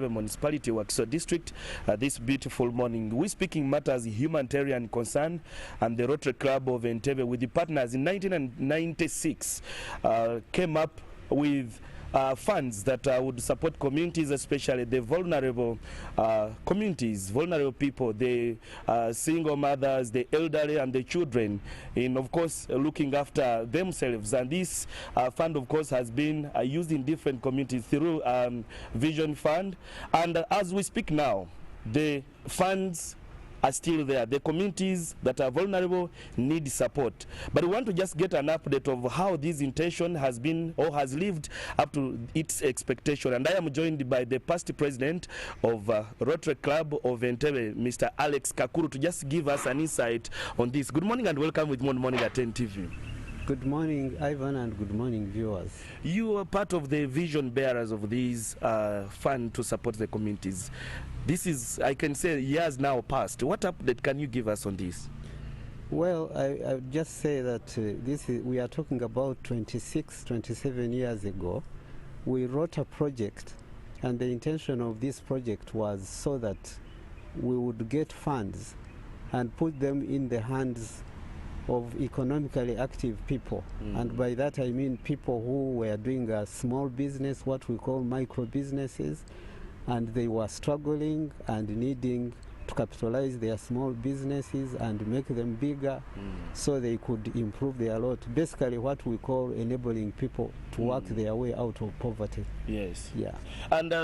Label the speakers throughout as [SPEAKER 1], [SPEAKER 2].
[SPEAKER 1] Municipality, Wakiso District, this beautiful morning. We're speaking matters humanitarian concern, and the Rotary Club of Entebbe with the partners in 1996 came up with funds that would support communities, especially the vulnerable communities, vulnerable people, the single mothers, the elderly, and the children, in, of course, looking after themselves. And this fund, of course, has been used in different communities through Vision Fund. And as we speak now, the funds are still there. The communities that are vulnerable need support. But we want to just get an update of how this intention has been or has lived up to its expectation. And I am joined by the past president of Rotary Club of Entebbe, Mr. Alex Kakuru, to just give us an insight on this. Good morning and welcome with Morning at 10 TV.
[SPEAKER 2] Good morning, Ivan, and good morning, viewers.
[SPEAKER 1] You are part of the vision bearers of this fund to support the communities. This is, I can say, years now past. What update can you give us on this?
[SPEAKER 2] Well, I would just say that we are talking about 26, 27 years ago. We wrote a project, and the intention of this project was so that we would get funds and put them in the hands of economically active people. And by that I mean people who were doing a small business, what we call micro businesses, and they were struggling and needing to capitalize their small businesses and make them bigger so they could improve their lot. Basically what we call enabling people to work their way out of poverty.
[SPEAKER 1] Yes.
[SPEAKER 2] Yeah.
[SPEAKER 1] And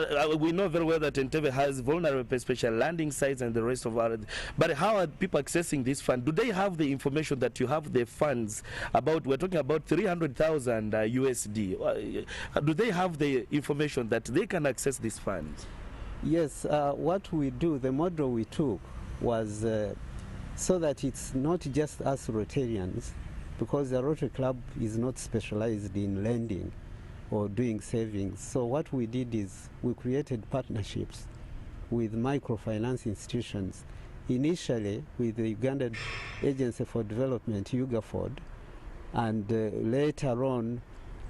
[SPEAKER 1] we know very well that Entebbe has vulnerable special landing sites and the rest of our... But how are people accessing this fund? Do they have the information that you have the funds about? We're talking about 300,000 USD. Do they have the information that they can access these funds?
[SPEAKER 2] Yes, what we do, the model we took was so that it's not just us Rotarians, because the Rotary Club is not specialized in lending or doing savings. So what we did is we created partnerships with microfinance institutions, initially with the Ugandan Agency for Development, UGAFOD, and later on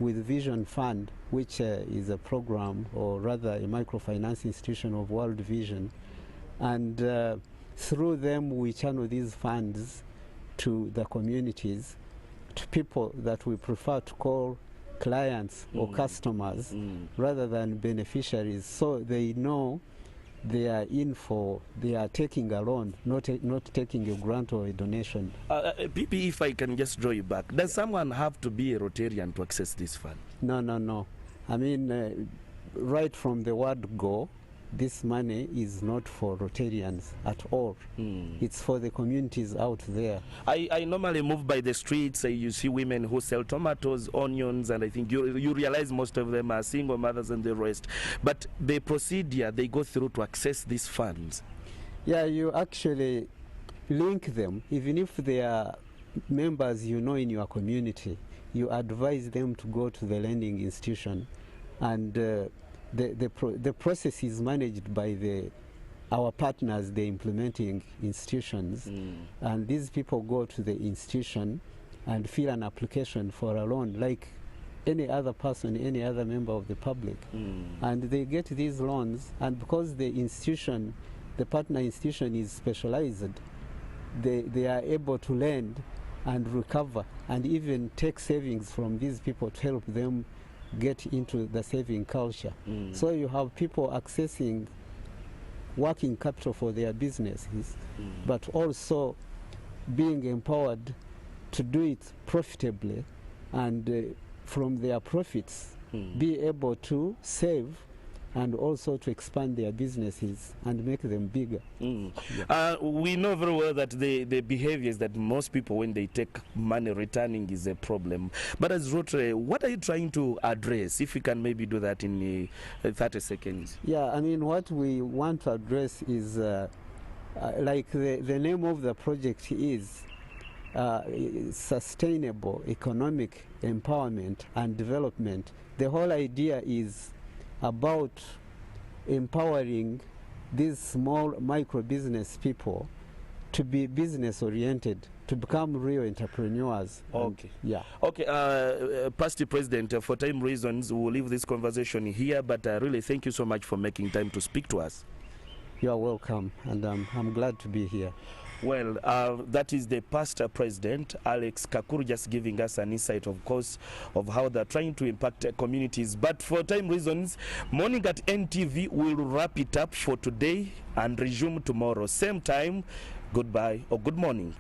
[SPEAKER 2] with Vision Fund, which is a program, or rather a microfinance institution of World Vision. And through them we channel these funds to the communities, to people that we prefer to call clients or customers rather than beneficiaries, so they know they are in for, they are taking a loan, not taking a grant or a donation.
[SPEAKER 1] PP, if I can just draw you back, does someone have to be a Rotarian to access this fund?
[SPEAKER 2] No, no, no. I mean, right from the word go, this money is not for Rotarians at all. It's for the communities out there.
[SPEAKER 1] I normally move by the streets. You see women who sell tomatoes, onions, and I think you realize most of them are single mothers and the rest. But the procedure they go through to access these funds?
[SPEAKER 2] Yeah, you actually link them. Even if they are members you know in your community, you advise them to go to the lending institution, and the process is managed by our partners, the implementing institutions, and these people go to the institution and fill an application for a loan like any other person, any other member of the public, and they get these loans. And because the institution, the partner institution, is specialized, they are able to lend and recover and even take savings from these people to help them get into the saving culture. So you have people accessing working capital for their businesses, but also being empowered to do it profitably, and from their profits be able to save and also to expand their businesses and make them bigger.
[SPEAKER 1] We know very well that the behaviors that most people, when they take money, returning is a problem. But as Rotary, what are you trying to address? If you can maybe do that in 30 seconds.
[SPEAKER 2] Yeah, I mean, what we want to address is, like the name of the project is, sustainable economic empowerment and development. The whole idea is about empowering these small micro business people to be business oriented, to become real entrepreneurs.
[SPEAKER 1] Okay.
[SPEAKER 2] Yeah.
[SPEAKER 1] Okay, Past President, for time reasons, we will leave this conversation here, but really thank you so much for making time to speak to us.
[SPEAKER 2] You are welcome, and I'm glad to be here.
[SPEAKER 1] Well, that is the past president, Alex Kakuru, just giving us an insight, of course, of how they're trying to impact communities. But for time reasons, Morning at NTV will wrap it up for today and resume tomorrow. Same time, goodbye or good morning.